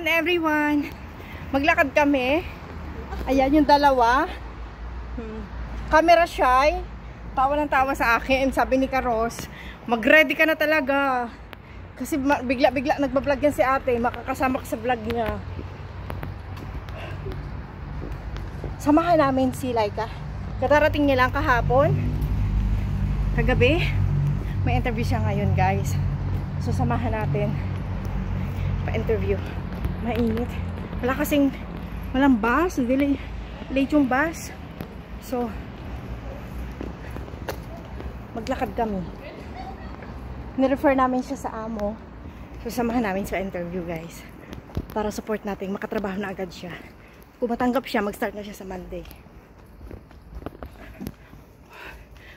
afternoon everyone. Maglakad kami. Ayan yung dalawa. Camera shy. Tawa ng tawa sa akin. Sabi ni Karos, mag-ready ka na talaga. Kasi bigla-bigla nagbablog yan si ate. Makakasama ka sa vlog niya. Samahan namin si Laika. Katarating niya lang kahapon. Kagabi. May interview siya ngayon guys. So samahan natin. Pa-interview. Mainit. Wala kasing walang bus. Late yung bus. So maglakad kami. Nirefer namin siya sa amo. So samahan namin sa interview guys. Para support natin. Makatrabaho na agad siya. Kung matanggap siya, mag-start na siya sa Monday.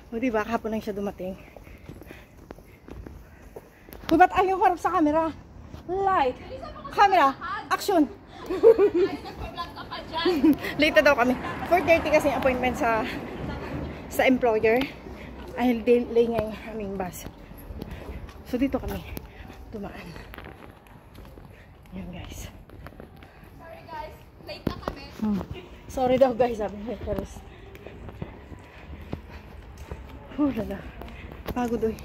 O diba, kahapon lang siya dumating. Uy, ba't ayaw harap sa camera? Light. Camera. Action. Late daw kami. 4:30 kasi yung appointment sa employer. Ay, delay nga yung aming bus. So, dito kami. Tumaan. Yan, guys. Sorry, guys. Late na kami. Sorry daw, guys. Sabi niya, Karos. Lala. Pagod, oy.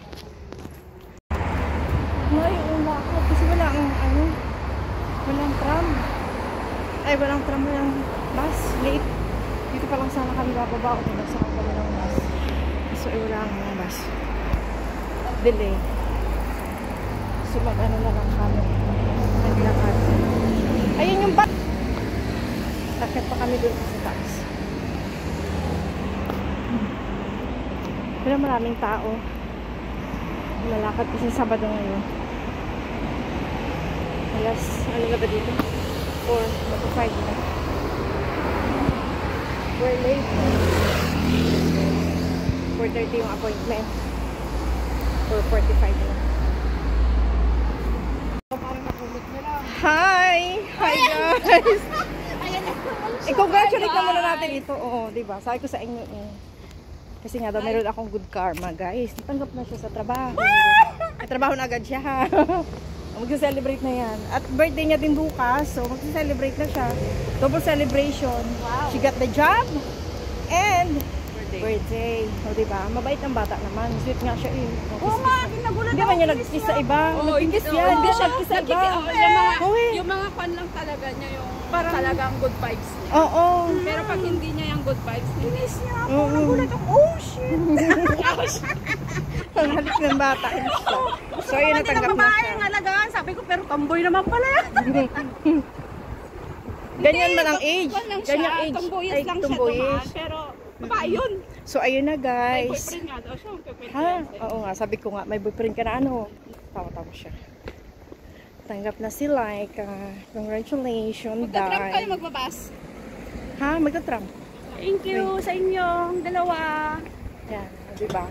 Ngayon, lakad. Kasi wala ang, walang tram. Ay, walang tram, walang bus. Late. Dito pa lang sana kami bababa. O, pinagsakan kami ng bus. So, wala ang bus. Delay. So, mag-ano na lang kami. Naglakad. Ayun yung bus. Takit pa kami doon sa taas. Pero maraming tao. Lalakad kasi Sabado ngayon. Alas, ano na ba dito? 4:45 na. We're late. 4:30 yung appointment. 4:45 na. Hi! Hi guys! I-congratulate na muna natin ito. Oo, diba? Sabi ko sa inyo kasi nga daw meron akong good karma guys. Tanggap na siya sa trabaho. May trabaho na agad siya ha. Mag-celebrate na yan. At birthday niya din bukas. So mag-celebrate na siya. Double celebration. Wow. She got the job and birthday. O diba? Mabait ang bata naman. Sweet nga siya eh. Oo nga, nagulat ako. Hindi ba niya nag-kiss sa iba? Nag-kiss yan. Hindi siya nag-kiss sa iba. Yung mga fan lang talaga niya yung parang talagang good vibes niya. Oo. Pero pag hindi niya yung good vibes, hindi niya ako. Nagulat ako. Oh shit! Ang halik ng bata. So yun, natanggap na siya. Alagaan. Sabi ko, pero tomboy naman pala yan. Ganyan man ang age. Ganyan age. Tomboyish lang siya dumaan. Pero babae yun. So ayun na guys. May boyfriend nga daw siya. Ha? Oo nga, sabi ko nga, may boyfriend ka na ano. Tawa-tawa siya. Tanggap na si Laika. Congratulations, Dai. Magta-tram kayo magbabas? Ha? Magta-tram. Thank you sa inyong dalawa. Yan, diba?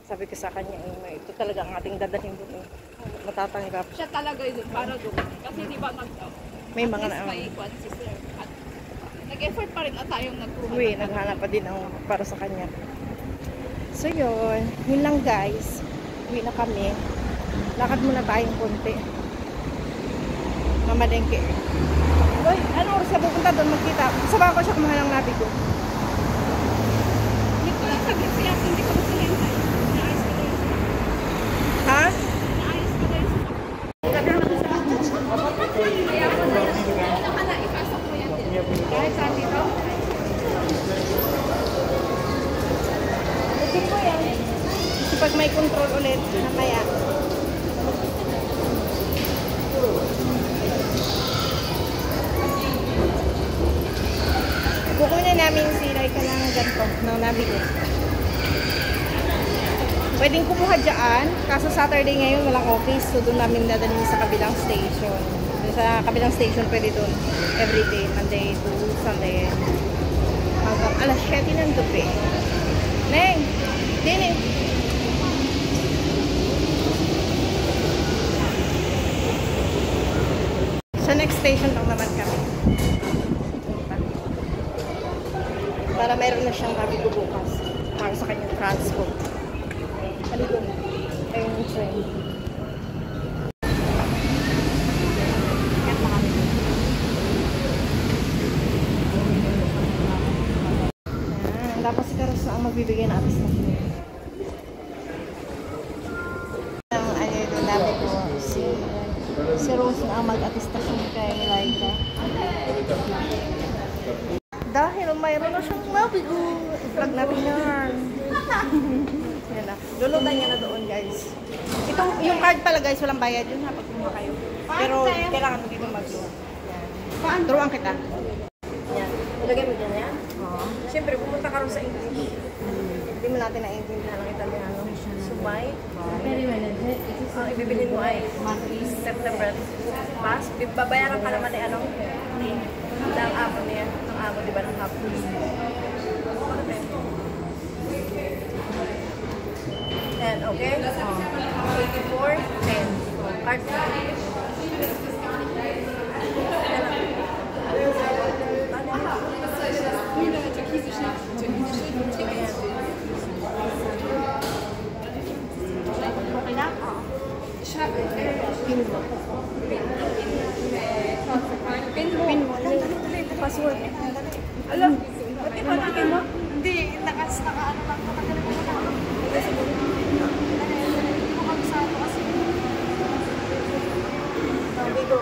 Sabi ko sa kanya, ito talaga ang ating dadalhin doon. Matatanggap. Siya talaga yun, para doon. Kasi di ba may mga may kwan si sir. Nag-effort pa rin na tayong nagkuha. Uy, naghanap pa din ako para sa kanya. So yun, yun lang guys. Uwi na kami. Lakad muna tayong konti. Mamalengke. Uy, ano oras na pupunta doon magkita? Sabahan ko siya kumahan ng nabi ko. Hindi ko lang sabi siya, hindi ko masilentay. Naayos ko lang siya. Ha? Naayos ko lang siya. Kaya ko na yan. Ipasok mo yan din. Kahit saan dito? Utin ko yan. Kasi pag may control ulit, namaya. Kukunin namin si Laika ng ganito, ng nabi ko. Pwedeng kumuha dyan, kaso Saturday ngayon walang office, so doon namin dadalhin sa kabilang station. Doon sa kabilang station pwede doon everyday, Monday to Sunday. Hanggang alas 7 ng gabi. Neng! Dini! Sa next station lang naman kami. Para meron na siyang nabi ko bukas. Para sa kanyang transport. Halito. Ayun yung train. magbibigay ng attestation. Ang ano doon namin ko, si Rose na ang mag-attestation kay Laika. Dahil mayroon na siyang mabigo. I-vlog natin yan. Yan na. Lulutan niya na doon, guys. Itong, yung card pala, guys, walang bayad yun ha, pag kumuha kayo. Pero kailangan mo dito mag-load. Yan. Turuan kita. Yan. Ilagay mo dyan yan? Oo. Siyempre, pumunta ka rin sa English. Hindi mo natin na-intindihan ng Italiano. Sumay. Ibibilin mo ay September. Pass. Babayaran ka naman ano? Ng amo niya. Ng amo, di ba? Ng hapon. And okay? 84, 10. Card. Okay na? Pin mo. Pin mo. Password. Alam, ba't di ba natin mo? Hindi, naka-ano lang. Nakagaling mo na. Hindi mo kami sa ito kasi. Bigo.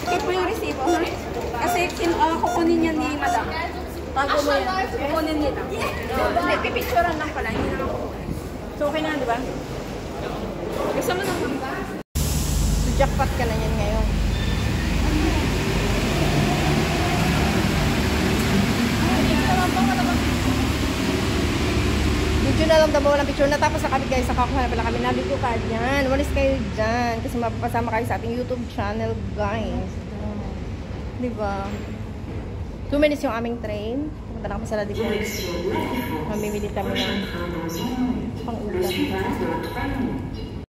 Ito po yung resibo. Kasi kukunin niya ni madam. Bago mo yan. Kukunin nila. Hindi, pipicturean lang pala. Hindi na kukunin. So, okay na, di ba? Gusto mo na ba? So, jackpot ka na yan ngayon. Video na lang daw walang picture. Natapos na kami guys. Nakakuha na pala kami. Nabito ka dyan. Walis kayo dyan. Kasi mapapasama kayo sa ating YouTube channel guys. Diba? 2 minutes yung aming train. Pumunta na kami sa Ladipon. Mamimili kami ng pang-ulam.